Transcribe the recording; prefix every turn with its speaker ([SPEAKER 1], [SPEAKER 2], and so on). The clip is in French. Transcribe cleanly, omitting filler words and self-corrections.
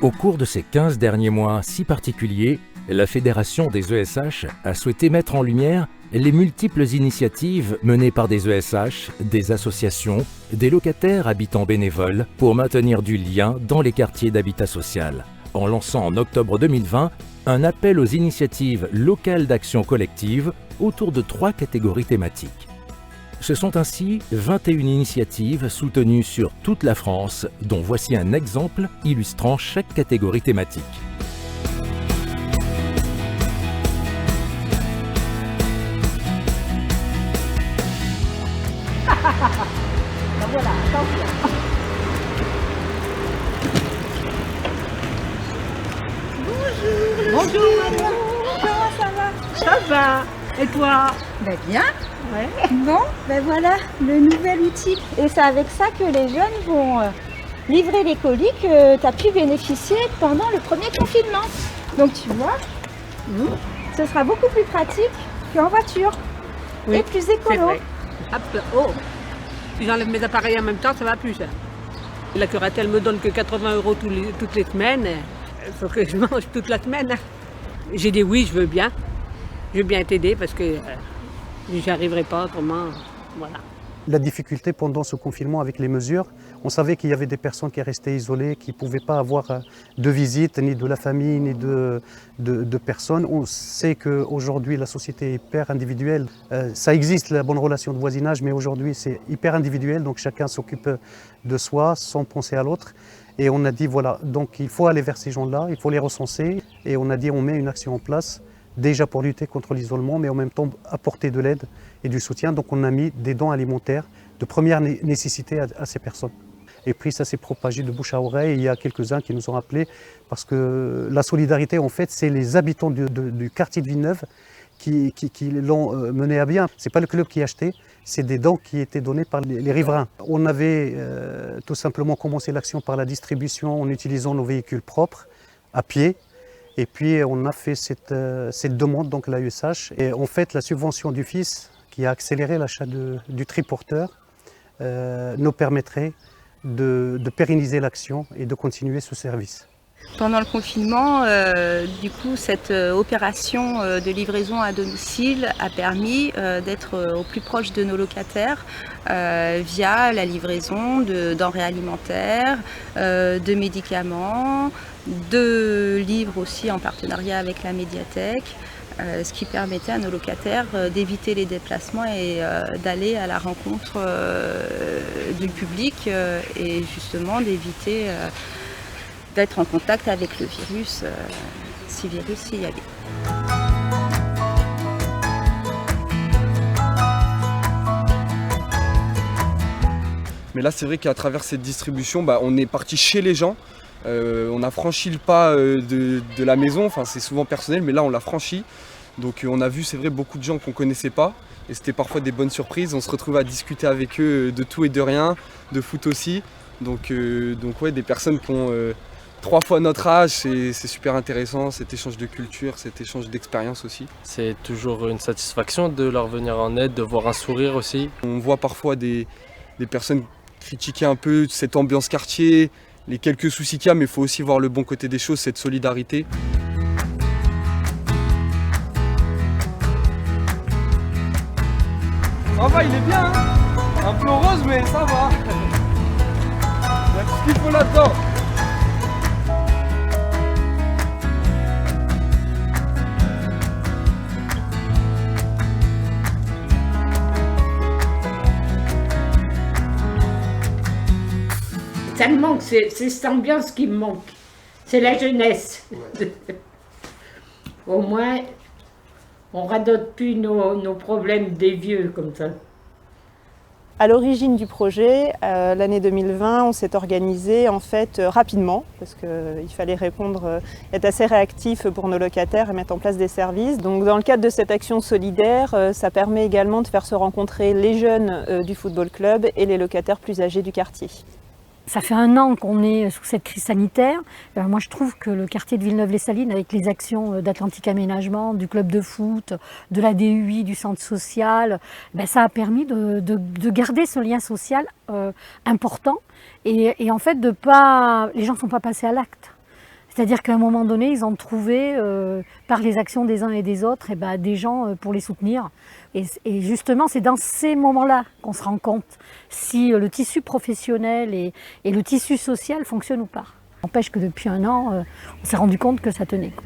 [SPEAKER 1] Au cours de ces 15 derniers mois si particuliers, la Fédération des ESH a souhaité mettre en lumière les multiples initiatives menées par des ESH, des associations, des locataires habitants bénévoles pour maintenir du lien dans les quartiers d'habitat social, en lançant en octobre 2020 un appel aux initiatives locales d'action collective autour de 3 catégories thématiques. Ce sont ainsi 21 initiatives soutenues sur toute la France, dont voici un exemple illustrant chaque catégorie thématique.
[SPEAKER 2] Voilà, attention.
[SPEAKER 3] Bonjour madame.
[SPEAKER 2] Comment ça va?
[SPEAKER 3] Ça va. Et toi?
[SPEAKER 2] Ben bien.
[SPEAKER 3] Ouais.
[SPEAKER 2] Bon, ben voilà, le nouvel outil. Et c'est avec ça que les jeunes vont livrer les colis que tu as pu bénéficier pendant le premier confinement. Donc tu vois, ce sera beaucoup plus pratique qu'en voiture.
[SPEAKER 3] Oui,
[SPEAKER 2] et plus
[SPEAKER 3] c'est
[SPEAKER 2] écolo.
[SPEAKER 3] vrai. Hop, oh. Si j'enlève mes appareils en même temps, ça va plus ça. La curatelle me donne que 80 € toutes les semaines. Il faut que je mange toute la semaine. J'ai dit oui, je veux bien. Je veux bien t'aider parce que j'y arriverai pas autrement. Voilà.
[SPEAKER 4] La difficulté pendant ce confinement avec les mesures, on savait qu'il y avait des personnes qui restaient isolées, qui ne pouvaient pas avoir de visite, ni de la famille, ni de personnes. On sait qu'aujourd'hui, la société est hyper individuelle. Ça existe, la bonne relation de voisinage, mais aujourd'hui, c'est hyper individuel. Donc chacun s'occupe de soi sans penser à l'autre. Et on a dit, voilà, donc il faut aller vers ces gens-là, il faut les recenser. Et on a dit, on met une action en place, déjà pour lutter contre l'isolement, mais en même temps apporter de l'aide et du soutien. Donc on a mis des dons alimentaires de première nécessité à ces personnes. Et puis ça s'est propagé de bouche à oreille. Il y a quelques-uns qui nous ont appelés parce que la solidarité, en fait, c'est les habitants du quartier de Villeneuve qui l'ont mené à bien. Ce n'est pas le club qui a acheté, c'est des dons qui étaient donnés par les riverains. On avait tout simplement commencé l'action par la distribution en utilisant nos véhicules propres, à pied. Et puis on a fait cette demande, donc à l'AESH. Et en fait, la subvention du FIS, qui a accéléré l'achat du triporteur, nous permettrait de pérenniser l'action et de continuer ce service.
[SPEAKER 5] Pendant le confinement, du coup, cette opération de livraison à domicile a permis d'être au plus proche de nos locataires via la livraison de denrées alimentaires, de médicaments, de livres aussi en partenariat avec la médiathèque, ce qui permettait à nos locataires d'éviter les déplacements et d'aller à la rencontre du public et justement d'éviter d'être en contact avec le virus, si virus il y avait.
[SPEAKER 6] Mais là, c'est vrai qu'à travers cette distribution, on est parti chez les gens. On a franchi le pas de la maison, enfin c'est souvent personnel, mais là on l'a franchi. Donc on a vu, c'est vrai, beaucoup de gens qu'on ne connaissait pas. Et c'était parfois des bonnes surprises. On se retrouve à discuter avec eux de tout et de rien, de foot aussi. Donc ouais, des personnes qui ont 3 fois notre âge, c'est super intéressant, cet échange de culture, cet échange d'expérience aussi.
[SPEAKER 7] C'est toujours une satisfaction de leur venir en aide, de voir un sourire aussi.
[SPEAKER 6] On voit parfois des personnes critiquer un peu cette ambiance quartier, les quelques soucis qu'il y a, mais il faut aussi voir le bon côté des choses, cette solidarité. Ça va, il est bien, hein, un peu rose, mais ça va. Il y a tout ce qu'il faut là-dedans.
[SPEAKER 8] Ça me manque, c'est cette ambiance qui me manque. C'est la jeunesse. Ouais. Au moins, on radote plus nos problèmes des vieux comme ça.
[SPEAKER 9] À l'origine du projet, l'année 2020, on s'est organisé en fait rapidement parce qu'il fallait répondre, être assez réactif pour nos locataires et mettre en place des services. Donc dans le cadre de cette action solidaire, ça permet également de faire se rencontrer les jeunes du football club et les locataires plus âgés du quartier.
[SPEAKER 10] Ça fait 1 an qu'on est sous cette crise sanitaire. Moi, je trouve que le quartier de Villeneuve-les-Salines, avec les actions d'Atlantique Aménagement, du club de foot, de la DUI, du centre social, ça a permis de garder ce lien social important et en fait, les gens ne sont pas passés à l'acte. C'est-à-dire qu'à un moment donné, ils ont trouvé, par les actions des uns et des autres, des gens pour les soutenir. Et justement, c'est dans ces moments-là qu'on se rend compte si le tissu professionnel et le tissu social fonctionnent ou pas. N'empêche que depuis un an, on s'est rendu compte que ça tenait, quoi.